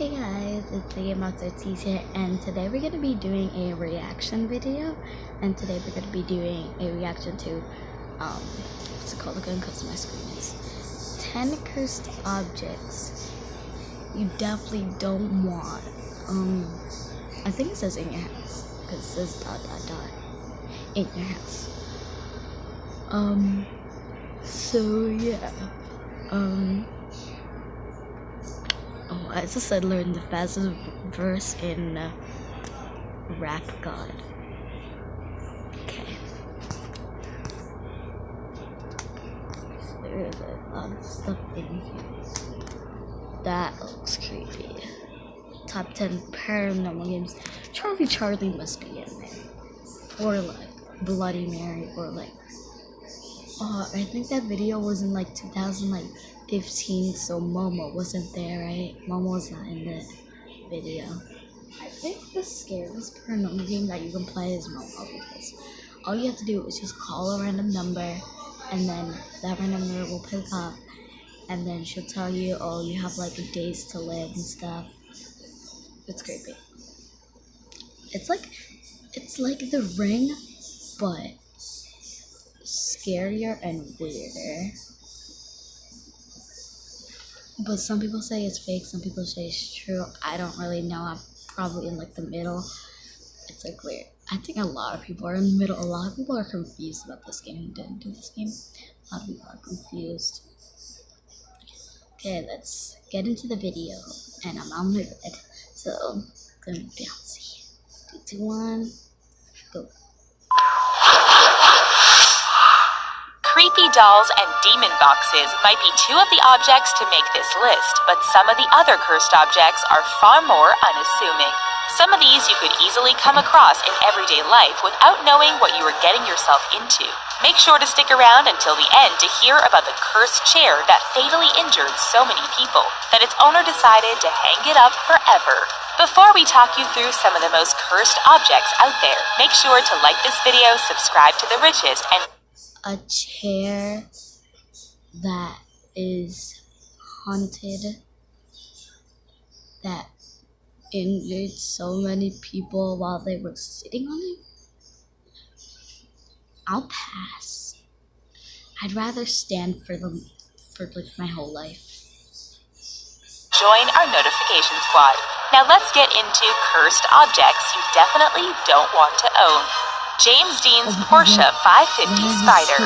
Hey guys, it's thegamebox Ortiz here, and today we're going to be doing a reaction video. And today we're going to be doing a reaction to, what's it called again, because my screen is 10 cursed objects you definitely don't want. I think it says in your house, because it says ... in your house. So yeah, oh, I just said learn the fastest verse in Rap God. Okay. So there's a lot of stuff in here. That looks creepy. Top 10 paranormal games. Charlie must be in there. Or like Bloody Mary, or like, I think that video was in like 2015, so Momo wasn't there, right? Momo was not in the video. I think the scariest paranormal game that you can play is Momo, because all you have to do is just call a random number, and then that random number will pick up, and then she'll tell you, oh, you have like days to live and stuff. It's creepy. It's like The Ring, but scarier and weirder. But some people say it's fake, some people say it's true. I don't really know. I'm probably in like the middle. It's like weird. I think a lot of people are in the middle. A lot of people are confused about this game. Who didn't do this game? A lot of people are confused. Okay, let's get into the video. And I'm on my bed, so I'm gonna bouncy. 3, 2, 1, go. Creepy dolls and demon boxes might be two of the objects to make this list, but some of the other cursed objects are far more unassuming. Some of these you could easily come across in everyday life without knowing what you were getting yourself into. Make sure to stick around until the end to hear about the cursed chair that fatally injured so many people that its owner decided to hang it up forever. Before we talk you through some of the most cursed objects out there, make sure to like this video, subscribe to The Riches, and a chair that is haunted, that injured so many people while they were sitting on it. I'll pass. I'd rather stand for like my whole life. Join our notification squad. Now let's get into cursed objects you definitely don't want to own. James Dean's Porsche 550 Spider.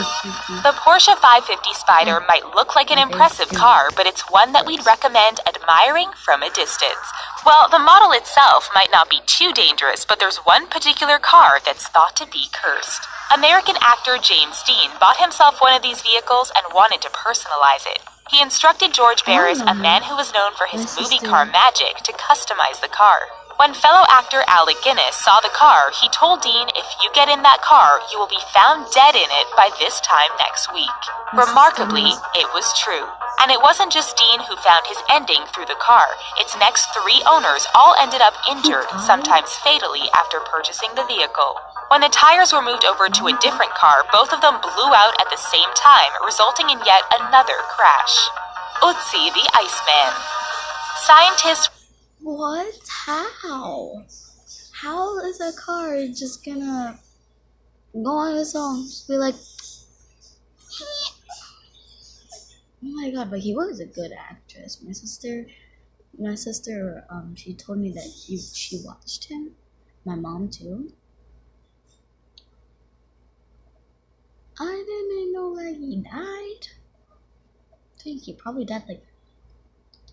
The Porsche 550 Spider might look like an impressive car, but it's one that we'd recommend admiring from a distance. Well, the model itself might not be too dangerous, but there's one particular car that's thought to be cursed. American actor James Dean bought himself one of these vehicles and wanted to personalize it. He instructed George Barris, a man who was known for his movie car magic, to customize the car. When fellow actor Alec Guinness saw the car, he told Dean, if you get in that car, you will be found dead in it by this time next week. Remarkably, it was true. And it wasn't just Dean who found his ending through the car. Its next 3 owners all ended up injured, sometimes fatally, after purchasing the vehicle. When the tires were moved over to a different car, both of them blew out at the same time, resulting in yet another crash. Otzi the Iceman. Scientists... What? How? How is a car just gonna go on its own? Just be like, oh my god, but he was a good actress. My sister, she told me that she watched him. My mom too. I didn't know that he died. I think he probably died like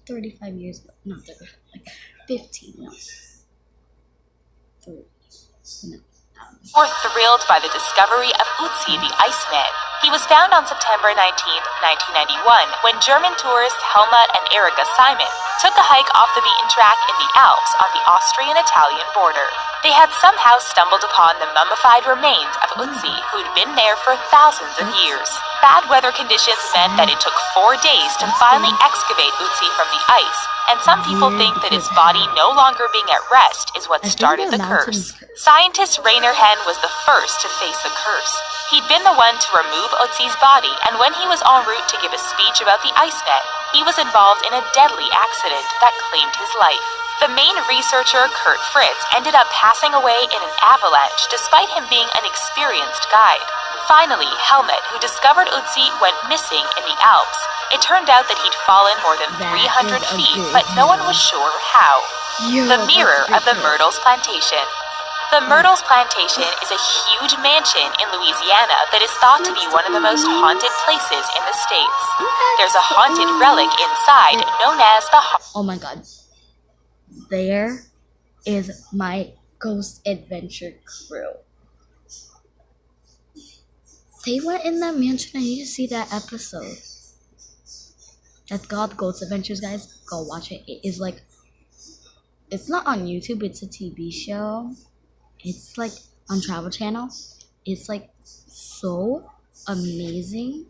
35 years ago. Not 35, like 15, no. 30, no. Were thrilled by the discovery of Otzi the Iceman. He was found on September 19, 1991, when German tourists Helmut and Erika Simon took a hike off the beaten track in the Alps on the Austrian-Italian border. They had somehow stumbled upon the mummified remains of Utsi, who'd been there for thousands of years. Bad weather conditions meant that it took 4 days to finally excavate Utsi from the ice, and some people think that his body no longer being at rest is what started the curse. Scientist Rainer Hen was the first to face the curse. He'd been the one to remove Utsi's body, and when he was en route to give a speech about the ice net, he was involved in a deadly accident that claimed his life. The main researcher, Kurt Fritz, ended up passing away in an avalanche despite him being an experienced guide. Finally, Helmut, who discovered Utsi, went missing in the Alps. It turned out that he'd fallen more than 300 feet, but no one was sure how. The Mirror of the Myrtles Plantation. The Myrtles Plantation is a huge mansion in Louisiana that is thought to be one of the most haunted places in the States. There's a haunted relic inside known as the... Oh my god. There is my Ghost Adventure crew. They went in that mansion. I need to see that episode. That's called Ghost Adventures, guys. Go watch it. It is like... It's not on YouTube. It's a TV show. It's like on Travel Channel. It's like so amazing.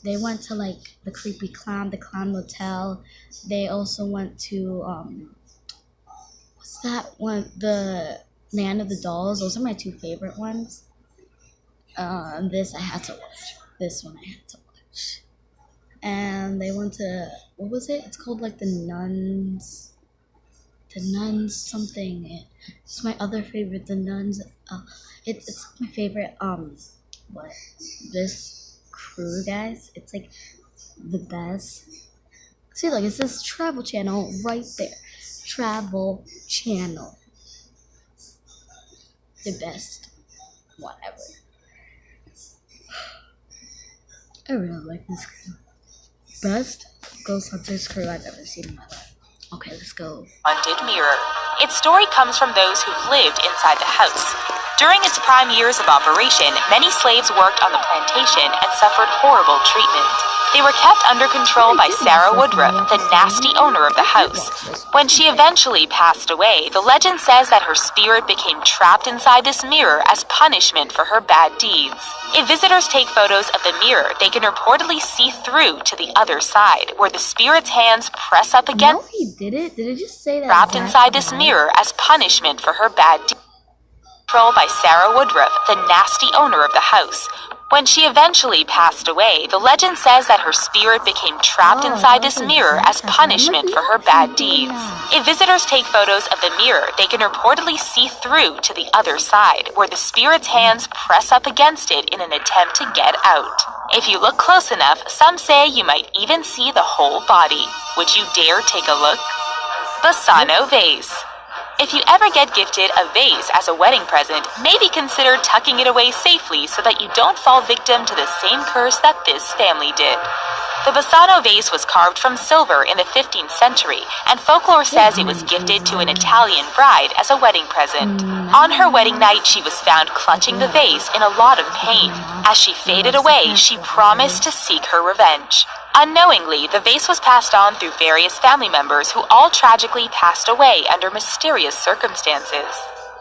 They went to like the creepy clown, the clown motel. They also went to what's that one? The Land of the Dolls. Those are my two favorite ones. This I had to watch. This one I had to watch. And they went to, what was it? It's called like the Nuns. The Nuns something. It's my other favorite. The Nuns. It's my favorite. What? This crew, guys. It's like the best. See, like it says Travel Channel right there. Travel Channel. The best one ever. I really like this crew. Best Ghost Hunters crew I've ever seen in my life. Okay, let's go. Haunted Mirror. Its story comes from those who've lived inside the house. During its prime years of operation, many slaves worked on the plantation and suffered horrible treatment. They were kept under control by Sarah Woodruff, the nasty owner of the house. When she eventually passed away, the legend says that her spirit became trapped inside this mirror as punishment for her bad deeds. If visitors take photos of the mirror, they can reportedly see through to the other side, where the spirit's hands press up against... No, he did it. Did it just say that? Trapped inside this mirror as punishment for her bad deeds. Controlled by Sarah Woodruff, the nasty owner of the house. When she eventually passed away, the legend says that her spirit became trapped inside this mirror as punishment for her bad deeds. If visitors take photos of the mirror, they can reportedly see through to the other side, where the spirit's hands press up against it in an attempt to get out. If you look close enough, some say you might even see the whole body. Would you dare take a look? Bassano Vase. If you ever get gifted a vase as a wedding present, maybe consider tucking it away safely so that you don't fall victim to the same curse that this family did. The Bassano vase was carved from silver in the 15th century, and folklore says it was gifted to an Italian bride as a wedding present. On her wedding night, she was found clutching the vase in a lot of pain. As she faded away, she promised to seek her revenge. Unknowingly, the vase was passed on through various family members who all tragically passed away under mysterious circumstances.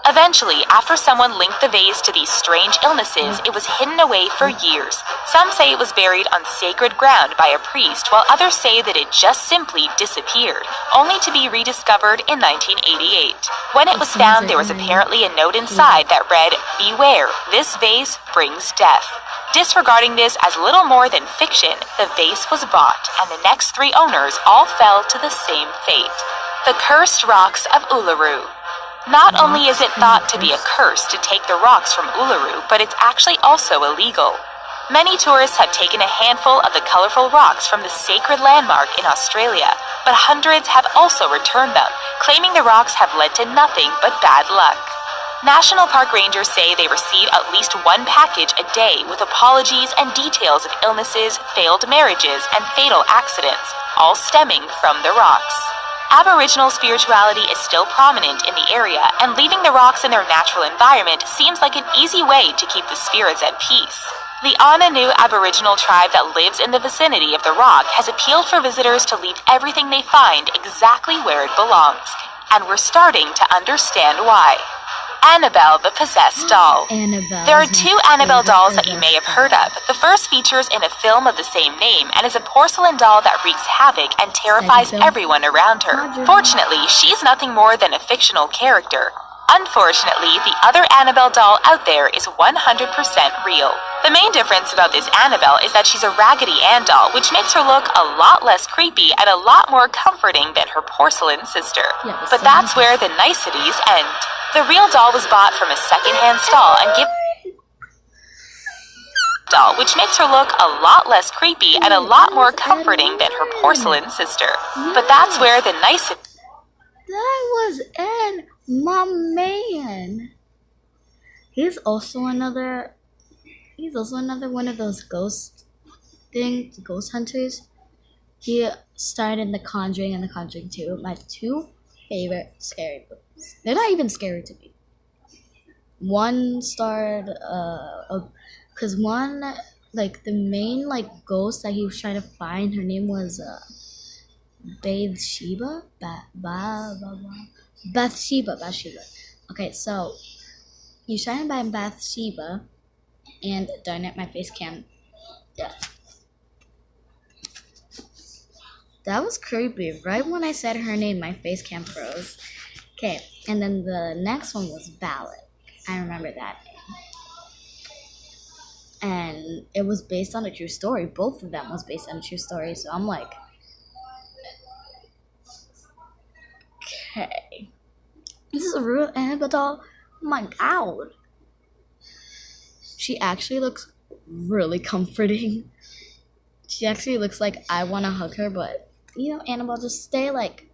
Eventually, after someone linked the vase to these strange illnesses, it was hidden away for years. Some say it was buried on sacred ground by a priest, while others say that it just simply disappeared, only to be rediscovered in 1988. When it was found, there was apparently a note inside that read, "Beware, this vase brings death." Disregarding this as little more than fiction, the vase was bought, and the next 3 owners all fell to the same fate. The Cursed Rocks of Uluru. Not only is it thought to be a curse to take the rocks from Uluru, but it's actually also illegal. Many tourists have taken a handful of the colorful rocks from the sacred landmark in Australia, but hundreds have also returned them, claiming the rocks have led to nothing but bad luck. National Park Rangers say they receive at least 1 package a day with apologies and details of illnesses, failed marriages, and fatal accidents, all stemming from the rocks. Aboriginal spirituality is still prominent in the area, and leaving the rocks in their natural environment seems like an easy way to keep the spirits at peace. The Ananu Aboriginal tribe that lives in the vicinity of the rock has appealed for visitors to leave everything they find exactly where it belongs, and we're starting to understand why. Annabelle the Possessed Doll. Annabelle. There are two Annabelle dolls that you may have heard of. The first features in a film of the same name and is a porcelain doll that wreaks havoc and terrifies everyone around her. Fortunately, she's nothing more than a fictional character. Unfortunately, the other Annabelle doll out there is 100% real. The main difference about this Annabelle is that she's a Raggedy Ann doll, which makes her look a lot less creepy and a lot more comforting than her porcelain sister. But that's where the niceties end. The real doll was bought from a second-hand stall and given doll, which makes her look a lot less creepy and a lot more comforting than her porcelain sister. But that's where the niceties... That was Ann, my man. He's also another one of those ghost hunters. He starred in The Conjuring and The Conjuring 2, my two favorite scary movies. They're not even scary to me. One starred, cause one, like, the main, like, ghost that he was trying to find, her name was, Bathsheba. Okay, so he's trying to find Bathsheba, and darn it, my face cam. Yeah. That was creepy. Right when I said her name, my face cam froze. Okay, and then the next one was Ballad. I remember that name. And it was based on a true story. Both of them was based on a true story. So I'm like, okay, this is a real Annabelle doll. Oh my god. She actually looks really comforting. She actually looks like I want to hug her, but you know, Annabelle, just stay like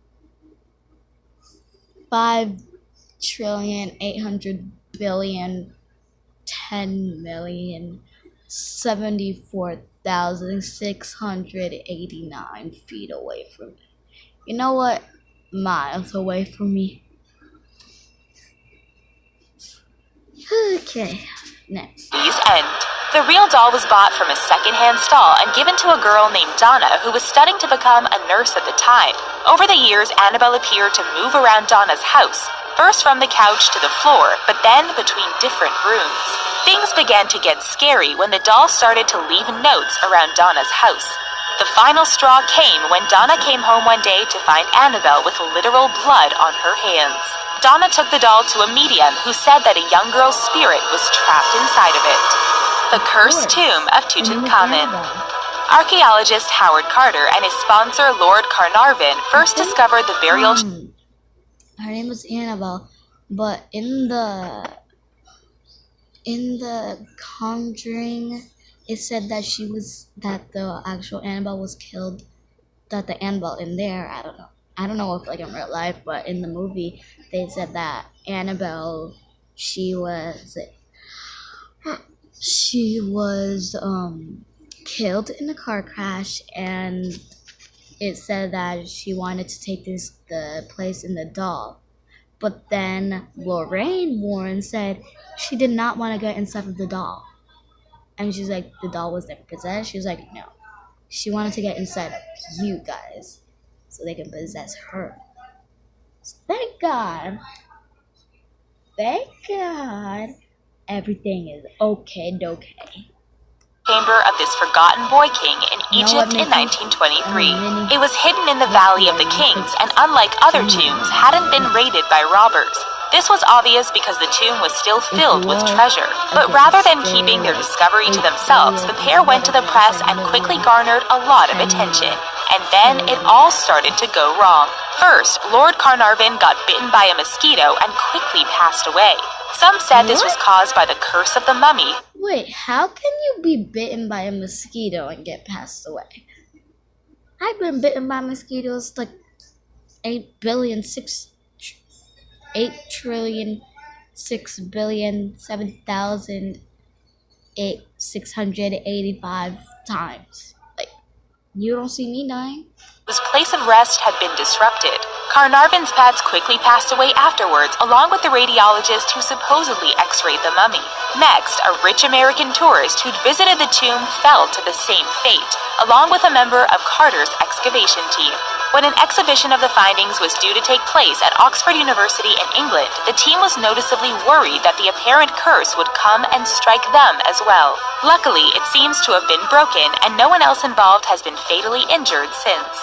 5,800,000,74,689 feet away from me. You know what? Miles away from me. Okay, next. End. The real doll was bought from a second-hand stall and given to a girl named Donna who was studying to become a nurse at the time. Over the years, Annabelle appeared to move around Donna's house, first from the couch to the floor, but then between different rooms. Things began to get scary when the doll started to leave notes around Donna's house. The final straw came when Donna came home one day to find Annabelle with literal blood on her hands. Donna took the doll to a medium who said that a young girl's spirit was trapped inside of it. The Cursed Tomb of Tutankhamun. Archaeologist Howard Carter and his sponsor Lord Carnarvon first discovered the burial... Her name was Annabelle, but in the Conjuring, it said that the actual Annabelle was killed, that the Annabelle in there, I don't know if like in real life, but in the movie, they said that Annabelle, she was killed in a car crash, and it said that she wanted to take the place in the doll. But then Lorraine Warren said she did not want to get inside of the doll. And she's like, the doll was never possessed. She was like, no. She wanted to get inside of you guys so they can possess her. So thank God. Thank God. Everything is okay. Chamber of this forgotten boy king in Egypt in 1923. It was hidden in the Valley of the Kings, and unlike other tombs, hadn't been raided by robbers. This was obvious because the tomb was still filled with treasure. But rather than keeping their discovery to themselves, the pair went to the press and quickly garnered a lot of attention. And then it all started to go wrong. First, Lord Carnarvon got bitten by a mosquito and quickly passed away. Some said this was caused by the curse of the mummy. Wait, how can you be bitten by a mosquito and get passed away? I've been bitten by mosquitoes like 8,606,7,685 times. Like, you don't see me dying. His place of rest had been disrupted. Carnarvon's pets quickly passed away afterwards, along with the radiologist who supposedly x-rayed the mummy. Next, a rich American tourist who'd visited the tomb fell to the same fate, along with a member of Carter's excavation team. When an exhibition of the findings was due to take place at Oxford University in England, the team was noticeably worried that the apparent curse would come and strike them as well. Luckily, it seems to have been broken, and no one else involved has been fatally injured since.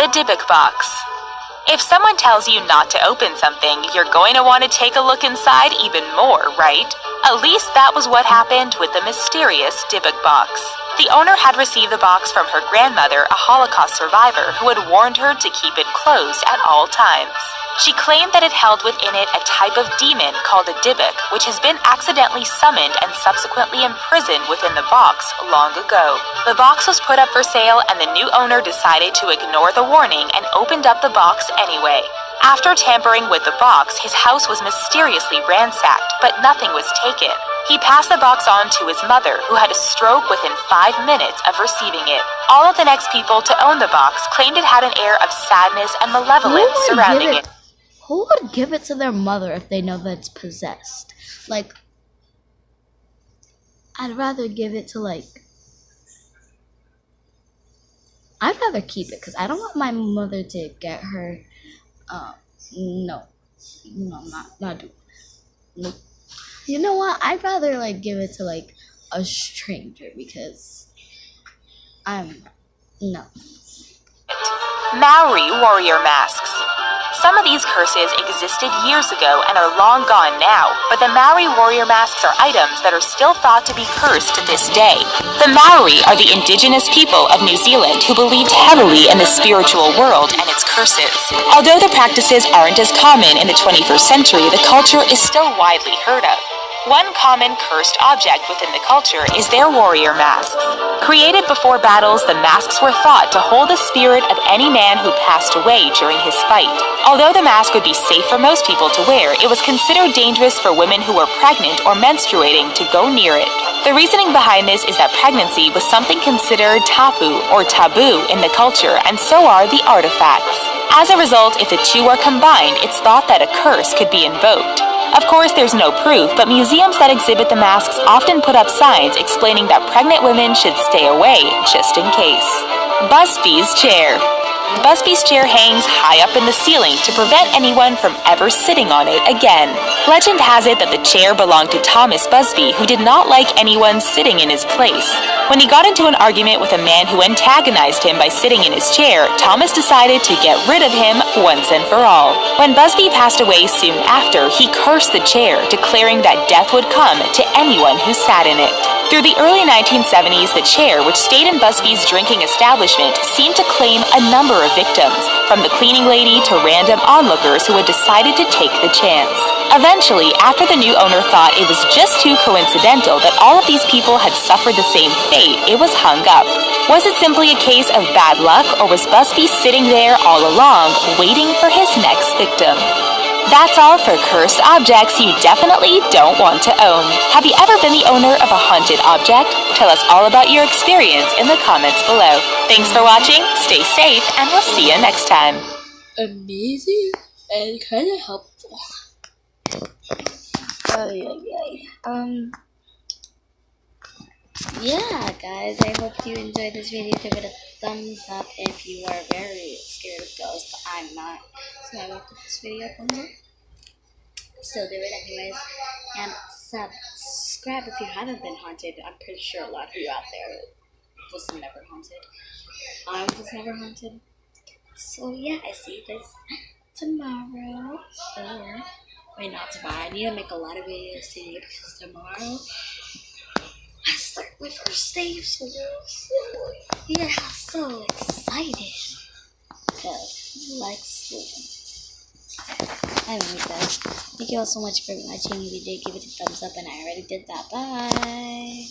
The Dybbuk box. If someone tells you not to open something, you're going to want to take a look inside even more, right? At least that was what happened with the mysterious Dybbuk box. The owner had received the box from her grandmother, a Holocaust survivor, who had warned her to keep it closed at all times. She claimed that it held within it a type of demon called a Dybbuk, which has been accidentally summoned and subsequently imprisoned within the box long ago. The box was put up for sale, and the new owner decided to ignore the warning and opened up the box anyway. After tampering with the box, his house was mysteriously ransacked, but nothing was taken. He passed the box on to his mother, who had a stroke within 5 minutes of receiving it. All of the next people to own the box claimed it had an air of sadness and malevolence surrounding it. Who would give it to their mother if they know that it's possessed? Like, I'd rather give it to, I'd rather keep it, because I don't want my mother to get her, no, not do. Nope. You know what? I'd rather, give it to, a stranger, because no. Maori warrior masks. Some of these curses existed years ago and are long gone now, but the Maori warrior masks are items that are still thought to be cursed to this day. The Maori are the indigenous people of New Zealand who believed heavily in the spiritual world and its curses. Although the practices aren't as common in the 21st century, the culture is still widely heard of. One common cursed object within the culture is their warrior masks. Created before battles, the masks were thought to hold the spirit of any man who passed away during his fight. Although the mask would be safe for most people to wear, it was considered dangerous for women who were pregnant or menstruating to go near it. The reasoning behind this is that pregnancy was something considered taboo in the culture, and so are the artifacts. As a result, if the two are combined, it's thought that a curse could be invoked. Of course, there's no proof, but museums that exhibit the masks often put up signs explaining that pregnant women should stay away, just in case. Busby's chair. Busby's chair hangs high up in the ceiling to prevent anyone from ever sitting on it again. Legend has it that the chair belonged to Thomas Busby, who did not like anyone sitting in his place. When he got into an argument with a man who antagonized him by sitting in his chair, Thomas decided to get rid of him once and for all. When Busby passed away soon after, he cursed the chair, declaring that death would come to anyone who sat in it. Through the early 1970s, the chair, which stayed in Busby's drinking establishment, seemed to claim a number of victims, from the cleaning lady to random onlookers who had decided to take the chance. Eventually, after the new owner thought it was just too coincidental that all of these people had suffered the same fate, it was hung up. Was it simply a case of bad luck, or was Busby sitting there all along, waiting for his next victim? That's all for cursed objects you definitely don't want to own. Have you ever been the owner of a haunted object? Tell us all about your experience in the comments below. Thanks for watching, stay safe, and we'll see you next time. Amazing and kind of helpful. Yeah, guys, I hope you enjoyed this video. Give it a thumbs up if you are very scared of ghosts. I'm not, so I will give this video a thumbs up. Still do it anyways, and subscribe if you haven't been haunted. I'm pretty sure a lot of you out there was never haunted. I was never haunted. So yeah, I see you guys tomorrow. Or wait, not tomorrow. I need to make a lot of videos today because tomorrow I start my first day of school. Yeah, so excited. Because like school. Anyway, guys, thank you all so much for watching. If you did, give it a thumbs up, and I already did that. Bye.